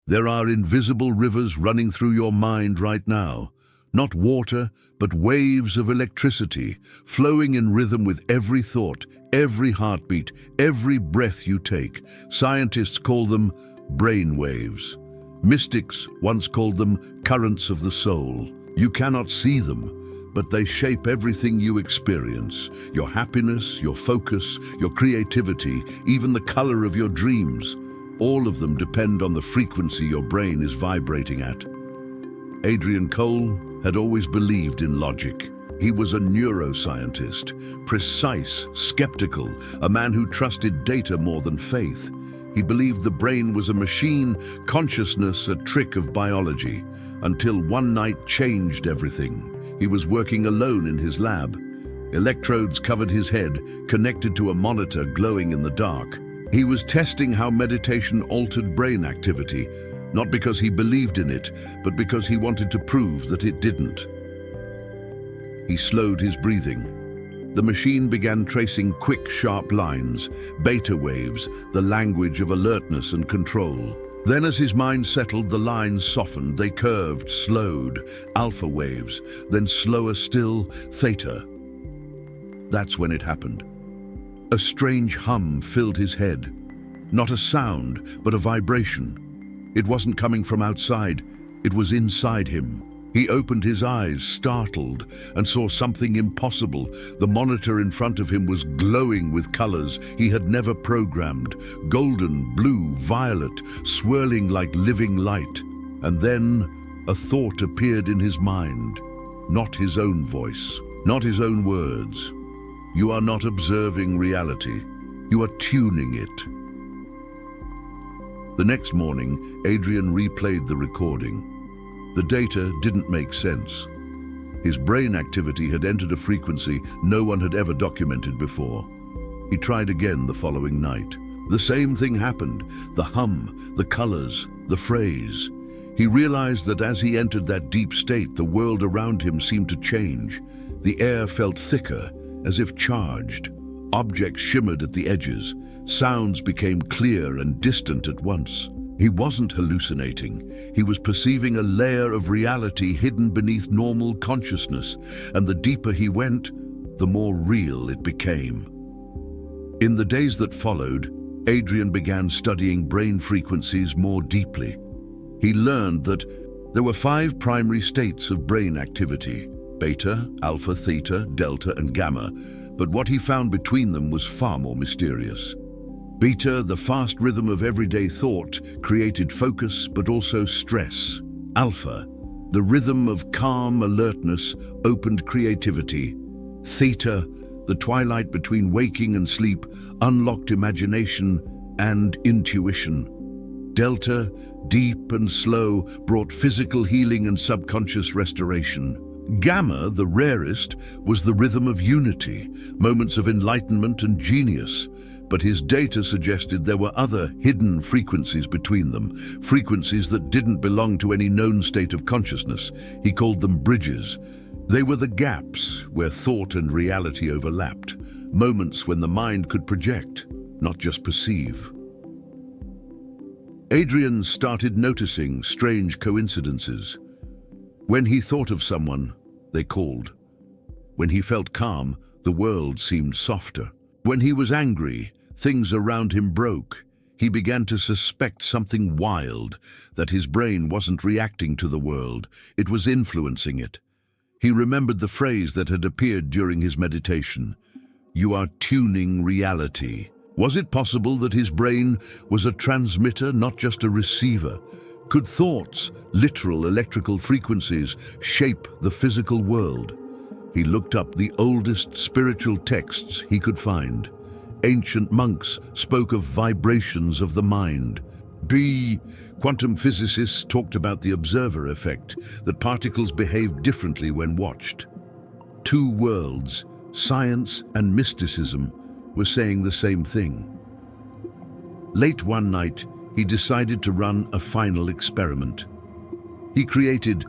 There are invisible rivers running through your mind right now. Not water, but waves of electricity, flowing in rhythm with every thought, every heartbeat, every breath you take. Scientists call them brain waves. Mystics once called them currents of the soul. You cannot see them, but they shape everything you experience. Your happiness, your focus, your creativity, even the color of your dreams. All of them depend on the frequency your brain is vibrating at. Adrian Cole had always believed in logic. He was a neuroscientist, precise, skeptical, a man who trusted data more than faith. He believed the brain was a machine, consciousness a trick of biology, until one night changed everything. He was working alone in his lab. Electrodes covered his head, connected to a monitor glowing in the dark. He was testing how meditation altered brain activity, not because he believed in it, but because he wanted to prove that it didn't. He slowed his breathing. The machine began tracing quick, sharp lines, beta waves, the language of alertness and control. Then as his mind settled, the lines softened, they curved, slowed, alpha waves, then slower still, theta. That's when it happened. A strange hum filled his head. Not a sound, but a vibration. It wasn't coming from outside, it was inside him. He opened his eyes, startled, and saw something impossible. The monitor in front of him was glowing with colors he had never programmed. Golden, blue, violet, swirling like living light. And then a thought appeared in his mind. Not his own voice, not his own words. You are not observing reality. You are tuning it. The next morning, Adrian replayed the recording. The data didn't make sense. His brain activity had entered a frequency no one had ever documented before. He tried again the following night. The same thing happened. The hum, the colors, the phrase. He realized that as he entered that deep state, the world around him seemed to change. The air felt thicker, as if charged. Objects shimmered at the edges. Sounds became clear and distant at once. He wasn't hallucinating. He was perceiving a layer of reality hidden beneath normal consciousness, and the deeper he went, the more real it became. In the days that followed, Adrian began studying brain frequencies more deeply. He learned that there were 5 primary states of brain activity: beta, alpha, theta, delta, and gamma, but what he found between them was far more mysterious. Beta, the fast rhythm of everyday thought, created focus but also stress. Alpha, the rhythm of calm alertness, opened creativity. Theta, the twilight between waking and sleep, unlocked imagination and intuition. Delta, deep and slow, brought physical healing and subconscious restoration. Gamma, the rarest, was the rhythm of unity, moments of enlightenment and genius. But his data suggested there were other hidden frequencies between them, frequencies that didn't belong to any known state of consciousness. He called them bridges. They were the gaps where thought and reality overlapped, moments when the mind could project, not just perceive. Adrian started noticing strange coincidences. When he thought of someone, they called. When he felt calm, the world seemed softer. When he was angry, things around him broke. He began to suspect something wild, that his brain wasn't reacting to the world, it was influencing it. He remembered the phrase that had appeared during his meditation: "You are tuning reality." Was it possible that his brain was a transmitter, not just a receiver? Could thoughts, literal electrical frequencies, shape the physical world? He looked up the oldest spiritual texts he could find. Ancient monks spoke of vibrations of the mind. Quantum physicists talked about the observer effect, that particles behave differently when watched. 2 worlds, science and mysticism, were saying the same thing. Late one night, he decided to run a final experiment. He created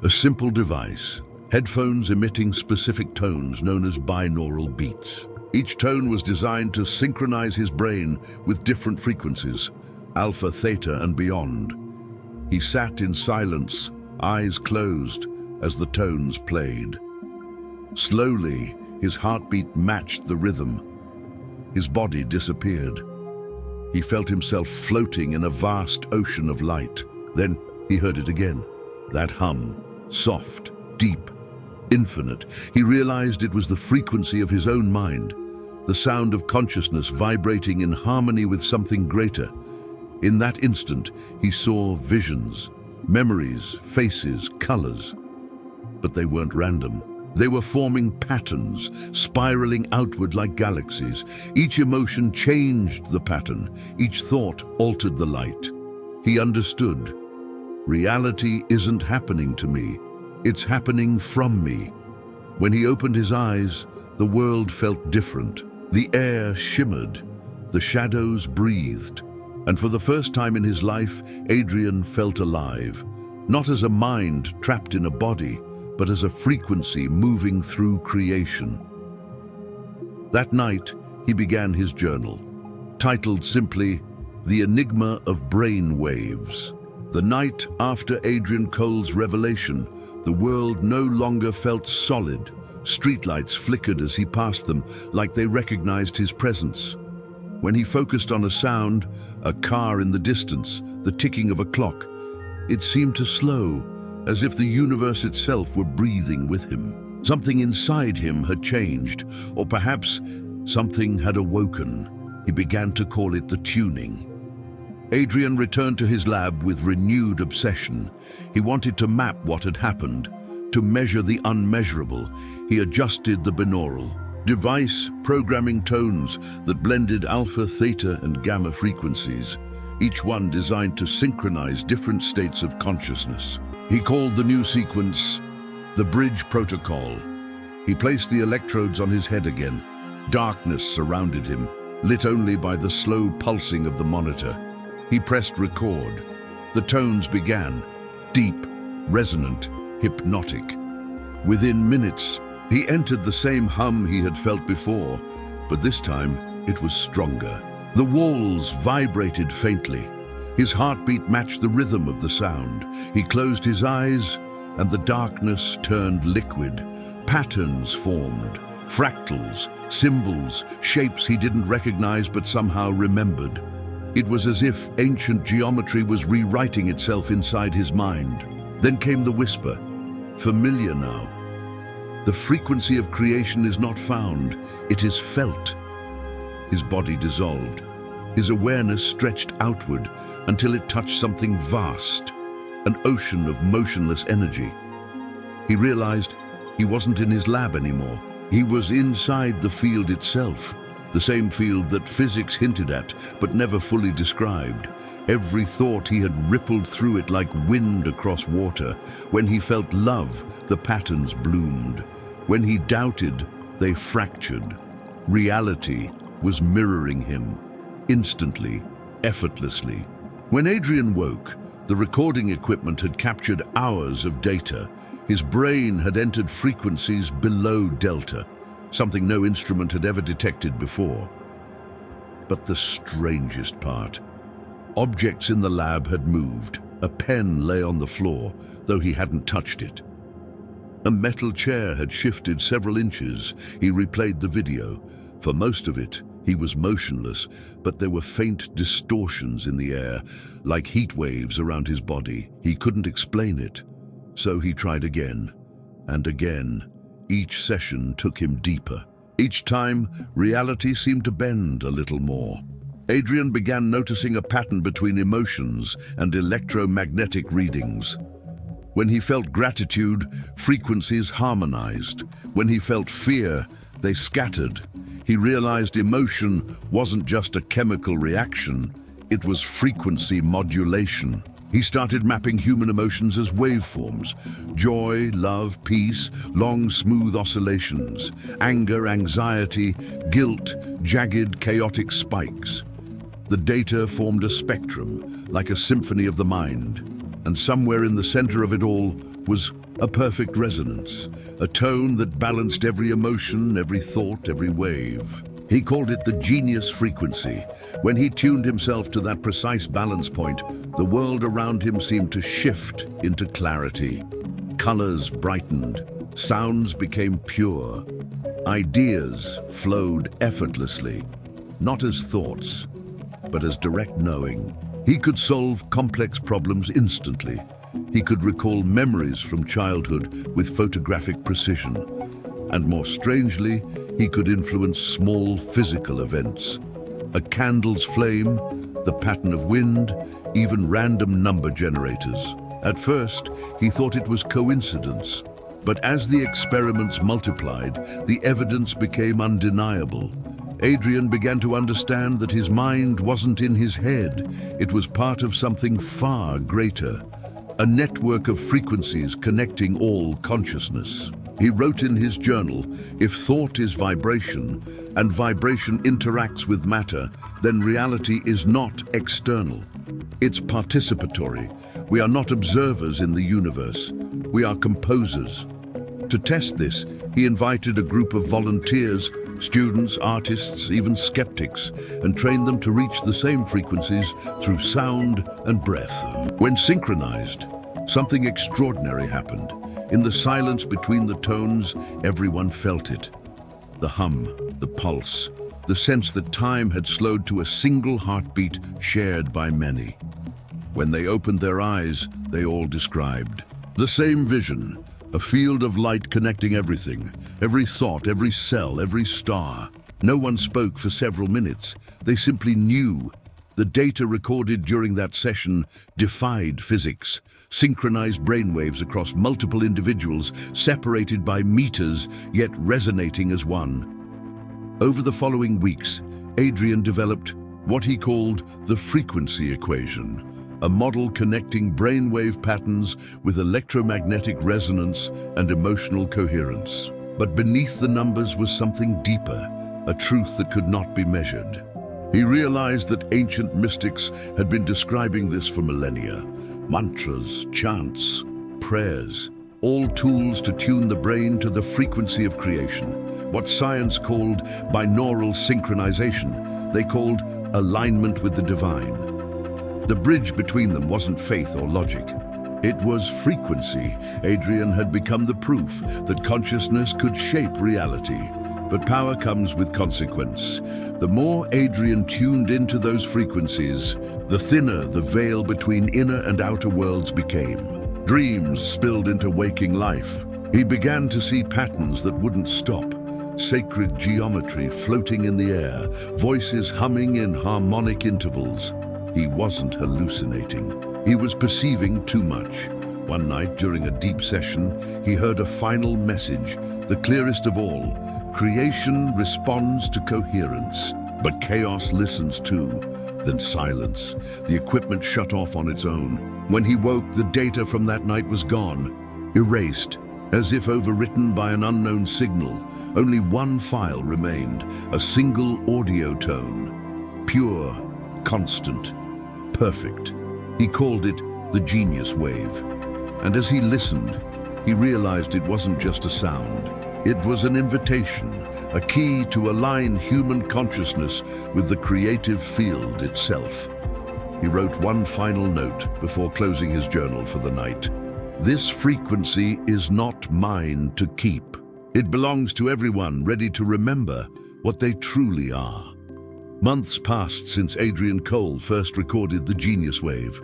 a simple device, headphones emitting specific tones known as binaural beats. Each tone was designed to synchronize his brain with different frequencies, alpha, theta, and beyond. He sat in silence, eyes closed, as the tones played. Slowly, his heartbeat matched the rhythm. His body disappeared. He felt himself floating in a vast ocean of light. Then he heard it again. That hum, soft, deep, infinite. He realized it was the frequency of his own mind, the sound of consciousness vibrating in harmony with something greater. In that instant, he saw visions, memories, faces, colors. But they weren't random. They were forming patterns, spiraling outward like galaxies. Each emotion changed the pattern. Each thought altered the light. He understood. Reality isn't happening to me. It's happening from me. When he opened his eyes, the world felt different. The air shimmered. The shadows breathed. And for the first time in his life, Adrian felt alive. Not as a mind trapped in a body, but as a frequency moving through creation. That night, he began his journal, titled simply, The Enigma of Brain Waves. The night after Adrian Cole's revelation, the world no longer felt solid. Streetlights flickered as he passed them, like they recognized his presence. When he focused on a sound, a car in the distance, the ticking of a clock, it seemed to slow, as if the universe itself were breathing with him. Something inside him had changed, or perhaps something had awoken. He began to call it the tuning. Adrian returned to his lab with renewed obsession. He wanted to map what had happened, to measure the unmeasurable. He adjusted the binaural device, programming tones that blended alpha, theta, and gamma frequencies, each one designed to synchronize different states of consciousness. He called the new sequence the Bridge Protocol. He placed the electrodes on his head again. Darkness surrounded him, lit only by the slow pulsing of the monitor. He pressed record. The tones began, deep, resonant, hypnotic. Within minutes, he entered the same hum he had felt before, but this time it was stronger. The walls vibrated faintly. His heartbeat matched the rhythm of the sound. He closed his eyes, and the darkness turned liquid. Patterns formed, fractals, symbols, shapes he didn't recognize but somehow remembered. It was as if ancient geometry was rewriting itself inside his mind. Then came the whisper, familiar now. The frequency of creation is not found, it is felt. His body dissolved. His awareness stretched outward until it touched something vast, an ocean of motionless energy. He realized he wasn't in his lab anymore. He was inside the field itself, the same field that physics hinted at but never fully described. Every thought he had rippled through it like wind across water. When he felt love, the patterns bloomed. When he doubted, they fractured. Reality was mirroring him, instantly, effortlessly. When Adrian woke, the recording equipment had captured hours of data. His brain had entered frequencies below delta, something no instrument had ever detected before. But the strangest part, objects in the lab had moved. A pen lay on the floor, though he hadn't touched it. A metal chair had shifted several inches. He replayed the video. For most of it, he was motionless, but there were faint distortions in the air, like heat waves around his body. He couldn't explain it. So he tried again, and again. Each session took him deeper. Each time, reality seemed to bend a little more. Adrian began noticing a pattern between emotions and electromagnetic readings. When he felt gratitude, frequencies harmonized. When he felt fear, they scattered. He realized emotion wasn't just a chemical reaction, it was frequency modulation. He started mapping human emotions as waveforms: joy, love, peace, long, smooth oscillations; anger, anxiety, guilt, jagged, chaotic spikes. The data formed a spectrum, like a symphony of the mind. And somewhere in the center of it all was a perfect resonance, a tone that balanced every emotion, every thought, every wave. He called it the genius frequency. When he tuned himself to that precise balance point, the world around him seemed to shift into clarity. Colors brightened, sounds became pure, ideas flowed effortlessly, not as thoughts, but as direct knowing. He could solve complex problems instantly. He could recall memories from childhood with photographic precision. And more strangely, he could influence small physical events. A candle's flame, the pattern of wind, even random number generators. At first, he thought it was coincidence. But as the experiments multiplied, the evidence became undeniable. Adrian began to understand that his mind wasn't in his head. It was part of something far greater. A network of frequencies connecting all consciousness. He wrote in his journal, "If thought is vibration, and vibration interacts with matter, then reality is not external. It's participatory. We are not observers in the universe. We are composers." To test this, he invited a group of volunteers, students, artists, even skeptics, and trained them to reach the same frequencies through sound and breath. When synchronized, something extraordinary happened. In the silence between the tones, everyone felt it. The hum, the pulse, the sense that time had slowed to a single heartbeat shared by many. When they opened their eyes, they all described the same vision, a field of light connecting everything, every thought, every cell, every star. No one spoke for several minutes. They simply knew. The data recorded during that session defied physics, synchronized brainwaves across multiple individuals, separated by meters, yet resonating as one. Over the following weeks, Adrian developed what he called the frequency equation, a model connecting brainwave patterns with electromagnetic resonance and emotional coherence. But beneath the numbers was something deeper, a truth that could not be measured. He realized that ancient mystics had been describing this for millennia. Mantras, chants, prayers, all tools to tune the brain to the frequency of creation. What science called binaural synchronization, they called alignment with the divine. The bridge between them wasn't faith or logic. It was frequency. Adrian had become the proof that consciousness could shape reality. But power comes with consequence. The more Adrian tuned into those frequencies, the thinner the veil between inner and outer worlds became. Dreams spilled into waking life. He began to see patterns that wouldn't stop. Sacred geometry floating in the air, voices humming in harmonic intervals. He wasn't hallucinating. He was perceiving too much. One night during a deep session, he heard a final message, the clearest of all. Creation responds to coherence, but chaos listens too. Then silence. The equipment shut off on its own. When he woke, the data from that night was gone, erased, as if overwritten by an unknown signal. Only one file remained, a single audio tone. Pure, constant, perfect. He called it the genius wave. And as he listened, he realized it wasn't just a sound. It was an invitation, a key to align human consciousness with the creative field itself. He wrote one final note before closing his journal for the night. This frequency is not mine to keep. It belongs to everyone ready to remember what they truly are. Months passed since Adrian Cole first recorded the genius wave,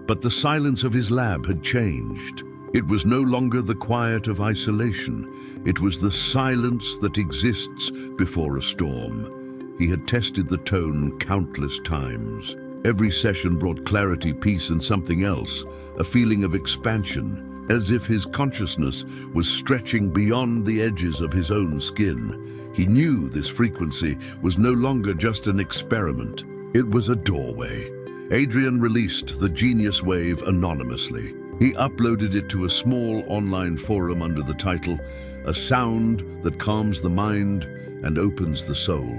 but the silence of his lab had changed. It was no longer the quiet of isolation. It was the silence that exists before a storm. He had tested the tone countless times. Every session brought clarity, peace, and something else, a feeling of expansion, as if his consciousness was stretching beyond the edges of his own skin. He knew this frequency was no longer just an experiment. It was a doorway. Adrian released the genius wave anonymously. He uploaded it to a small online forum under the title, "A Sound That Calms the Mind and Opens the Soul."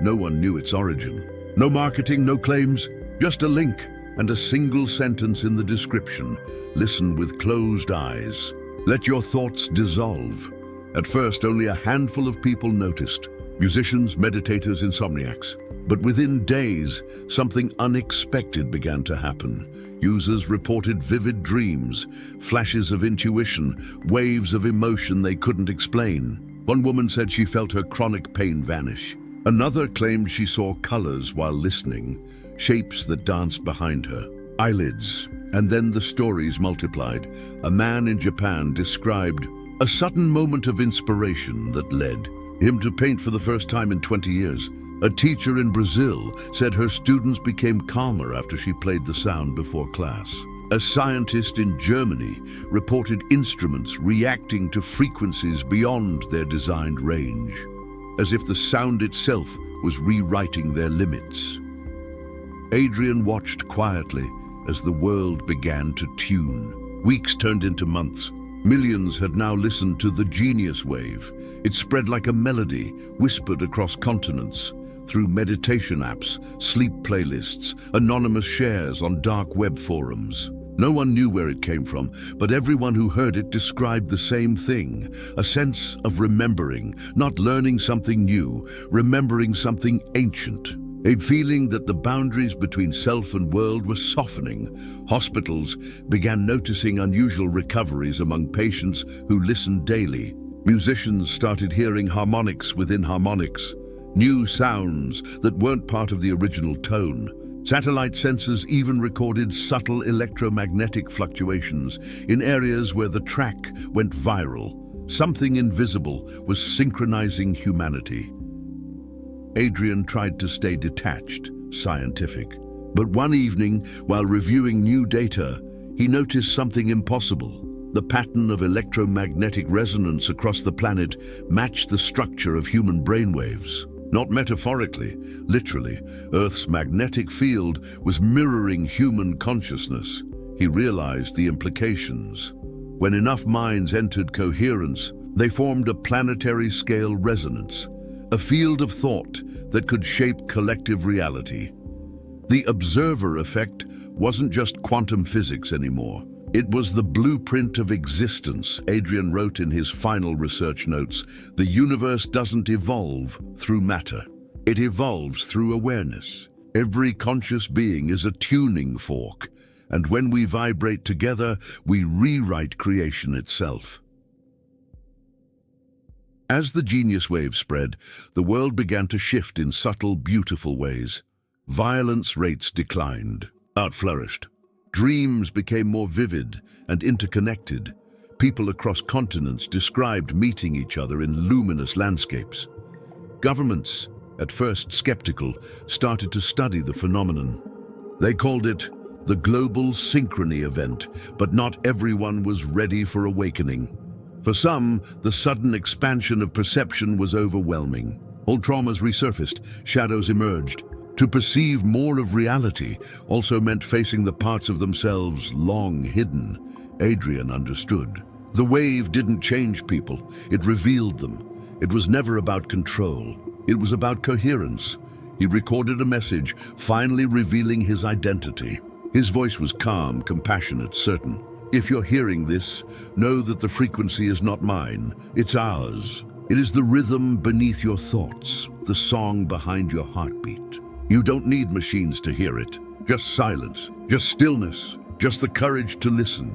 No one knew its origin. No marketing, no claims, just a link and a single sentence in the description. Listen with closed eyes. Let your thoughts dissolve. At first, only a handful of people noticed. Musicians, meditators, insomniacs. But within days, something unexpected began to happen. Users reported vivid dreams, flashes of intuition, waves of emotion they couldn't explain. One woman said she felt her chronic pain vanish. Another claimed she saw colors while listening, shapes that danced behind her, eyelids. And then the stories multiplied. A man in Japan described a sudden moment of inspiration that led him to paint for the first time in 20 years. A teacher in Brazil said her students became calmer after she played the sound before class. A scientist in Germany reported instruments reacting to frequencies beyond their designed range, as if the sound itself was rewriting their limits. Adrian watched quietly as the world began to tune. Weeks turned into months. Millions had now listened to the genius wave. It spread like a melody, whispered across continents, through meditation apps, sleep playlists, anonymous shares on dark web forums. No one knew where it came from, but everyone who heard it described the same thing, a sense of remembering, not learning something new, remembering something ancient. A feeling that the boundaries between self and world were softening. Hospitals began noticing unusual recoveries among patients who listened daily. Musicians started hearing harmonics within harmonics, new sounds that weren't part of the original tone. Satellite sensors even recorded subtle electromagnetic fluctuations in areas where the track went viral. Something invisible was synchronizing humanity. Adrian tried to stay detached, scientific. But one evening, while reviewing new data, he noticed something impossible. The pattern of electromagnetic resonance across the planet matched the structure of human brainwaves. Not metaphorically, literally, Earth's magnetic field was mirroring human consciousness. He realized the implications. When enough minds entered coherence, they formed a planetary-scale resonance, a field of thought that could shape collective reality. The observer effect wasn't just quantum physics anymore. It was the blueprint of existence. Adrian wrote in his final research notes, "The universe doesn't evolve through matter. It evolves through awareness. Every conscious being is a tuning fork, and when we vibrate together, we rewrite creation itself." As the genius wave spread, the world began to shift in subtle, beautiful ways. Violence rates declined. Art flourished. Dreams became more vivid and interconnected. People across continents described meeting each other in luminous landscapes. Governments, at first skeptical, started to study the phenomenon. They called it the global synchrony event, but not everyone was ready for awakening. For some, the sudden expansion of perception was overwhelming. Old traumas resurfaced, shadows emerged. To perceive more of reality also meant facing the parts of themselves long hidden. Adrian understood. The wave didn't change people, it revealed them. It was never about control, it was about coherence. He recorded a message, finally revealing his identity. His voice was calm, compassionate, certain. "If you're hearing this, know that the frequency is not mine, it's ours. It is the rhythm beneath your thoughts, the song behind your heartbeat. You don't need machines to hear it. Just silence, just stillness, just the courage to listen."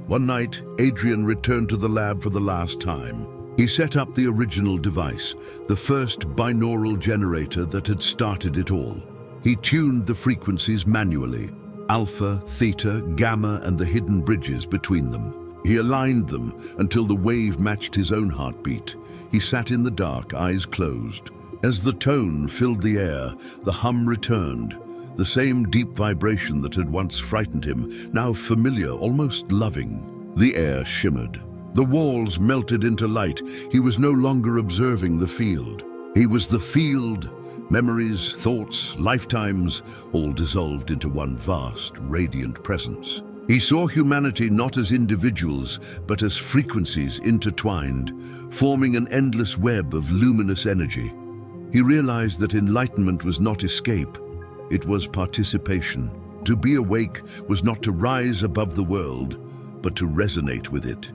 One night, Adrian returned to the lab for the last time. He set up the original device, the first binaural generator that had started it all. He tuned the frequencies manually, alpha, theta, gamma, and the hidden bridges between them. He aligned them until the wave matched his own heartbeat. He sat in the dark, eyes closed. As the tone filled the air, the hum returned. The same deep vibration that had once frightened him, now familiar, almost loving. The air shimmered. The walls melted into light. He was no longer observing the field. He was the field. Memories, thoughts, lifetimes, all dissolved into one vast, radiant presence. He saw humanity not as individuals, but as frequencies intertwined, forming an endless web of luminous energy. He realized that enlightenment was not escape, it was participation. To be awake was not to rise above the world, but to resonate with it.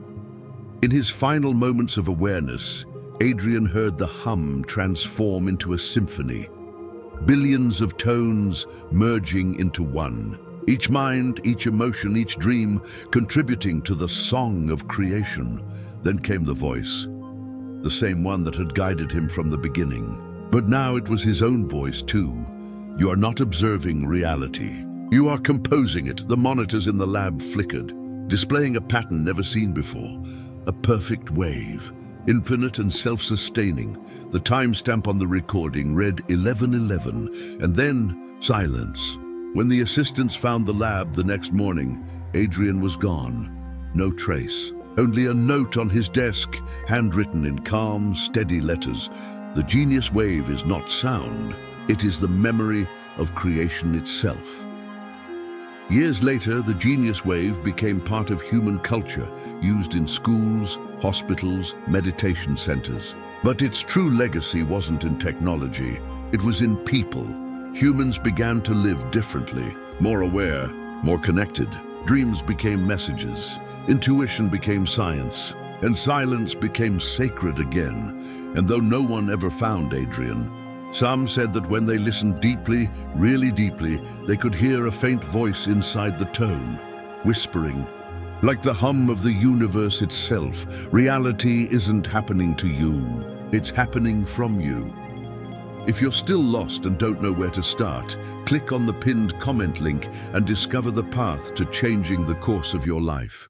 In his final moments of awareness, Adrian heard the hum transform into a symphony. Billions of tones merging into one. Each mind, each emotion, each dream contributing to the song of creation. Then came the voice, the same one that had guided him from the beginning. But now it was his own voice too. You are not observing reality. You are composing it. The monitors in the lab flickered, displaying a pattern never seen before. A perfect wave, infinite and self-sustaining. The timestamp on the recording read 11:11, and then silence. When the assistants found the lab the next morning, Adrian was gone. No trace. Only a note on his desk, handwritten in calm, steady letters. The genius wave is not sound. It is the memory of creation itself. Years later, the genius wave became part of human culture, used in schools, hospitals, meditation centers. But its true legacy wasn't in technology. It was in people. Humans began to live differently, more aware, more connected. Dreams became messages. Intuition became science, and silence became sacred again. And though no one ever found Adrian, some said that when they listened deeply, really deeply, they could hear a faint voice inside the tone, whispering, like the hum of the universe itself. Reality isn't happening to you, it's happening from you. If you're still lost and don't know where to start, click on the pinned comment link and discover the path to changing the course of your life.